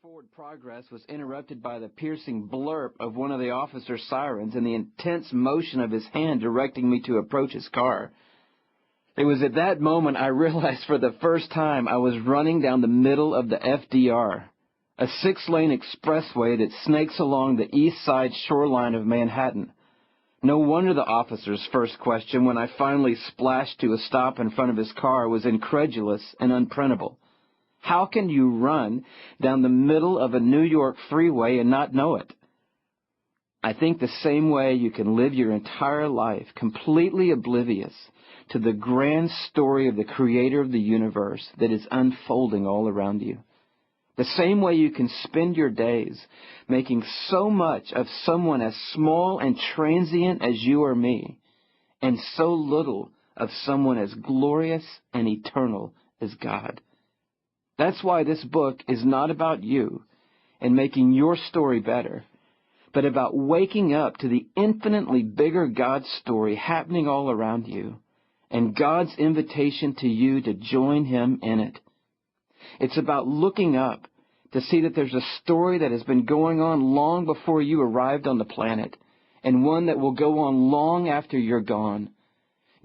forward progress was interrupted by the piercing blurp of one of the officer's sirens and the intense motion of his hand directing me to approach his car. It was at that moment I realized for the first time I was running down the middle of the FDR, a 6-lane expressway that snakes along the east side shoreline of Manhattan. No wonder the officer's first question when I finally splashed to a stop in front of his car was incredulous and unprintable. How can you run down the middle of a New York freeway and not know it? I think the same way you can live your entire life completely oblivious to the grand story of the creator of the universe that is unfolding all around you. The same way you can spend your days making so much of someone as small and transient as you or me, and so little of someone as glorious and eternal as God. That's why this book is not about you and making your story better, but about waking up to the infinitely bigger God story happening all around you and God's invitation to you to join Him in it. It's about looking up to see that there's a story that has been going on long before you arrived on the planet and one that will go on long after you're gone.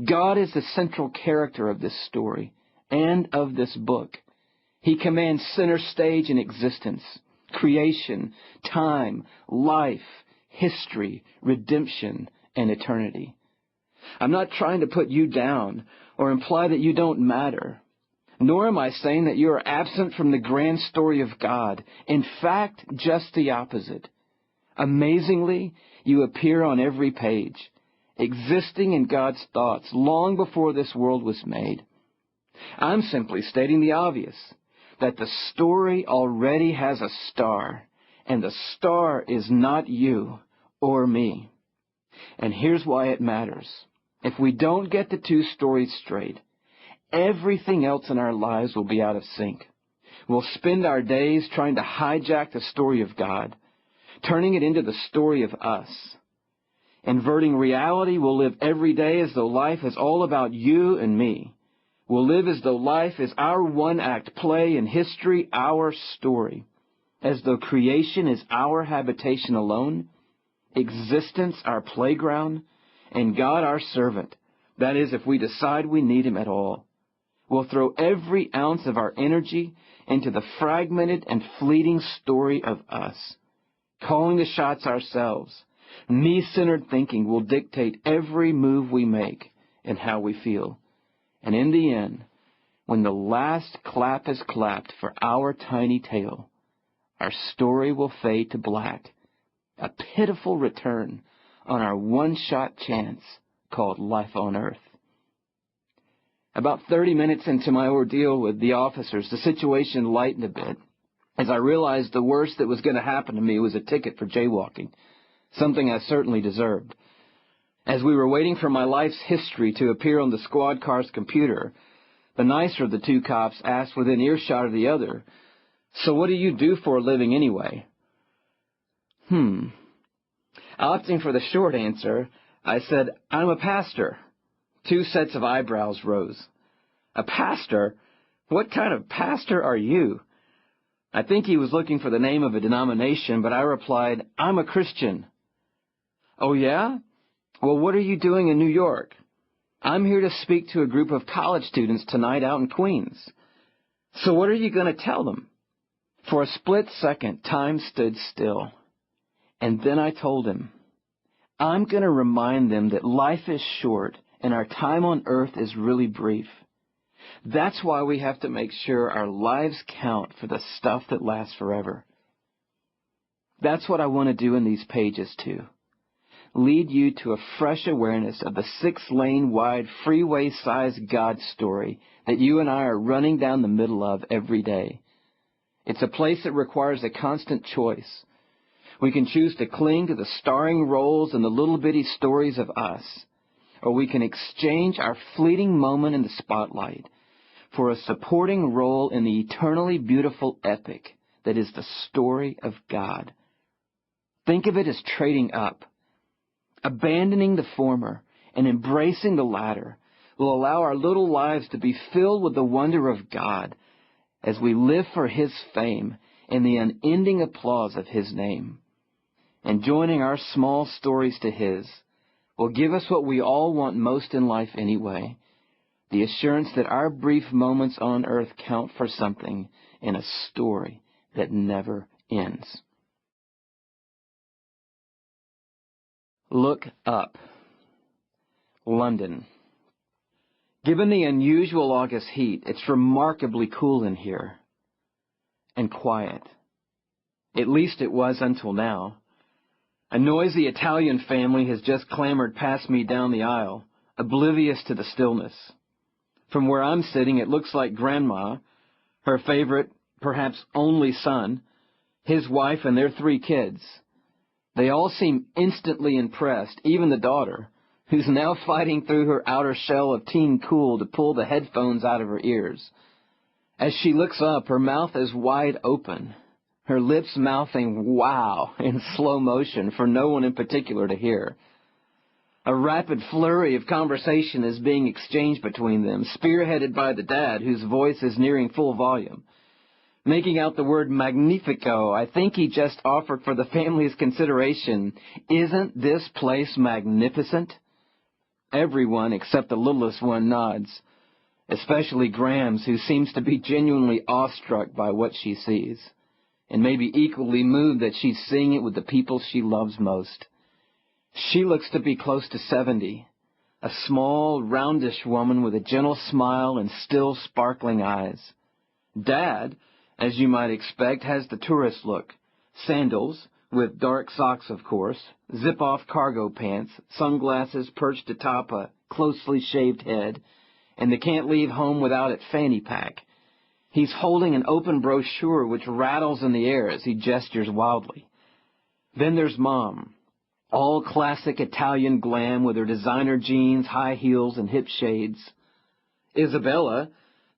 God is the central character of this story and of this book. He commands center stage in existence, creation, time, life, history, redemption, and eternity. I'm not trying to put you down or imply that you don't matter, nor am I saying that you are absent from the grand story of God. In fact, just the opposite. Amazingly, you appear on every page, existing in God's thoughts long before this world was made. I'm simply stating the obvious, that the story already has a star, and the star is not you or me. And here's why it matters. If we don't get the two stories straight, everything else in our lives will be out of sync. We'll spend our days trying to hijack the story of God, turning it into the story of us. Inverting reality, we'll live every day as though life is all about you and me. We'll live as though life is our one-act play and history our story, as though creation is our habitation alone, existence our playground, and God our servant, that is, if we decide we need Him at all. We'll throw every ounce of our energy into the fragmented and fleeting story of us, calling the shots ourselves. Me-centered thinking will dictate every move we make and how we feel. And in the end, when the last clap is clapped for our tiny tale, our story will fade to black, a pitiful return on our one-shot chance called life on Earth. About 30 minutes into my ordeal with the officers, the situation lightened a bit, as I realized the worst that was going to happen to me was a ticket for jaywalking, something I certainly deserved. As we were waiting for my life's history to appear on the squad car's computer, the nicer of the two cops asked within earshot of the other, "So what do you do for a living anyway?" Opting for the short answer, I said, "I'm a pastor." 2 sets of eyebrows rose. "A pastor? What kind of pastor are you?" I think he was looking for the name of a denomination, but I replied, "I'm a Christian." "Oh, yeah? Well, what are you doing in New York?" "I'm here to speak to a group of college students tonight out in Queens." "So what are you going to tell them?" For a split second, time stood still. And then I told him, "I'm going to remind them that life is short and our time on earth is really brief. That's why we have to make sure our lives count for the stuff that lasts forever." That's what I want to do in these pages, too. Lead you to a fresh awareness of the 6-lane wide freeway-sized God story that you and I are running down the middle of every day. It's a place that requires a constant choice. We can choose to cling to the starring roles and the little bitty stories of us, or we can exchange our fleeting moment in the spotlight for a supporting role in the eternally beautiful epic that is the story of God. Think of it as trading up. Abandoning the former and embracing the latter will allow our little lives to be filled with the wonder of God as we live for His fame in the unending applause of His name. And joining our small stories to His will give us what we all want most in life anyway, the assurance that our brief moments on earth count for something in a story that never ends. Look up. London. Given the unusual August heat, it's remarkably cool in here. And quiet. At least it was until now. A noisy Italian family has just clambered past me down the aisle, oblivious to the stillness. From where I'm sitting, it looks like Grandma, her favorite, perhaps only son, his wife, and their 3 kids. They all seem instantly impressed, even the daughter, who's now fighting through her outer shell of teen cool to pull the headphones out of her ears. As she looks up, her mouth is wide open, her lips mouthing "wow" in slow motion for no one in particular to hear. A rapid flurry of conversation is being exchanged between them, spearheaded by the dad, whose voice is nearing full volume. Making out the word magnifico, I think he just offered for the family's consideration, "Isn't this place magnificent?" Everyone except the littlest one nods, especially Grams, who seems to be genuinely awestruck by what she sees, and maybe equally moved that she's seeing it with the people she loves most. She looks to be close to 70, a small, roundish woman with a gentle smile and still sparkling eyes. Dad, as you might expect, has the tourist look. Sandals, with dark socks of course, zip-off cargo pants, sunglasses perched atop a closely shaved head, and the can't-leave-home-without-it fanny pack. He's holding an open brochure which rattles in the air as he gestures wildly. Then there's Mom, all classic Italian glam with her designer jeans, high heels, and hip shades. Isabella,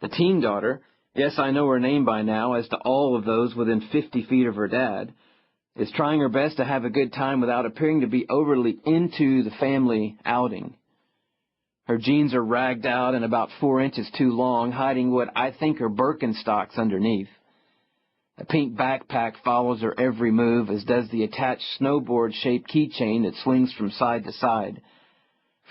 the teen daughter, yes, I know her name by now, as to all of those within 50 feet of her dad, is trying her best to have a good time without appearing to be overly into the family outing. Her jeans are ragged out and about 4 inches too long, hiding what I think are Birkenstocks underneath. A pink backpack follows her every move, as does the attached snowboard-shaped keychain that swings from side to side.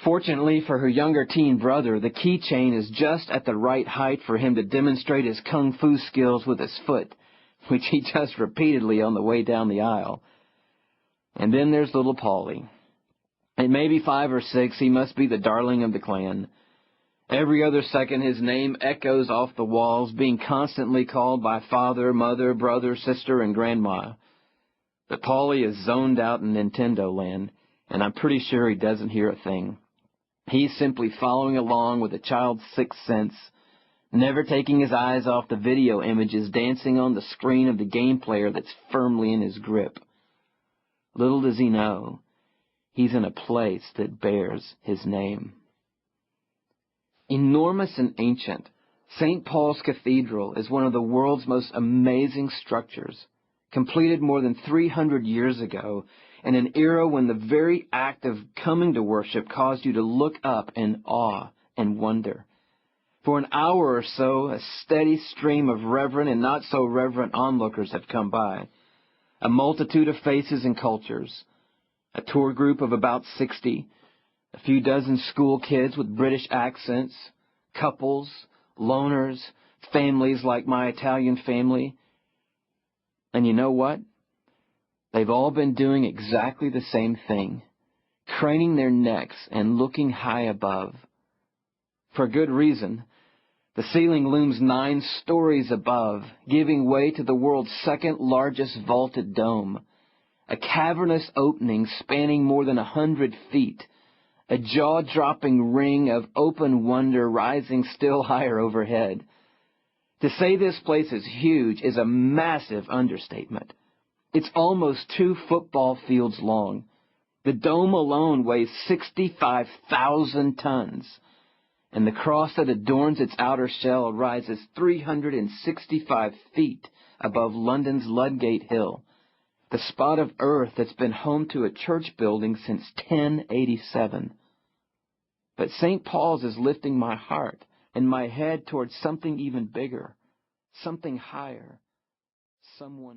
Fortunately for her younger teen brother, the keychain is just at the right height for him to demonstrate his kung fu skills with his foot, which he does repeatedly on the way down the aisle. And then there's little Paulie. At maybe 5 or 6, he must be the darling of the clan. Every other second, his name echoes off the walls, being constantly called by father, mother, brother, sister, and grandma. But Paulie is zoned out in Nintendo land, and I'm pretty sure he doesn't hear a thing. He's simply following along with a child's sixth sense, never taking his eyes off the video images dancing on the screen of the game player that's firmly in his grip. Little does he know, he's in a place that bears his name. Enormous and ancient, St. Paul's Cathedral is one of the world's most amazing structures, completed more than 300 years ago, in an era when the very act of coming to worship caused you to look up in awe and wonder. For an hour or so, a steady stream of reverent and not-so-reverent onlookers have come by, a multitude of faces and cultures, a tour group of about 60, a few dozen school kids with British accents, couples, loners, families like my Italian family. And you know what? They've all been doing exactly the same thing, craning their necks and looking high above. For good reason. The ceiling looms 9 stories above, giving way to the world's second-largest vaulted dome, a cavernous opening spanning more than 100 feet, a jaw-dropping ring of open wonder rising still higher overhead. To say this place is huge is a massive understatement. It's almost 2 football fields long. The dome alone weighs 65,000 tons, and the cross that adorns its outer shell rises 365 feet above London's Ludgate Hill, the spot of earth that's been home to a church building since 1087. But St. Paul's is lifting my heart and my head towards something even bigger, something higher, someone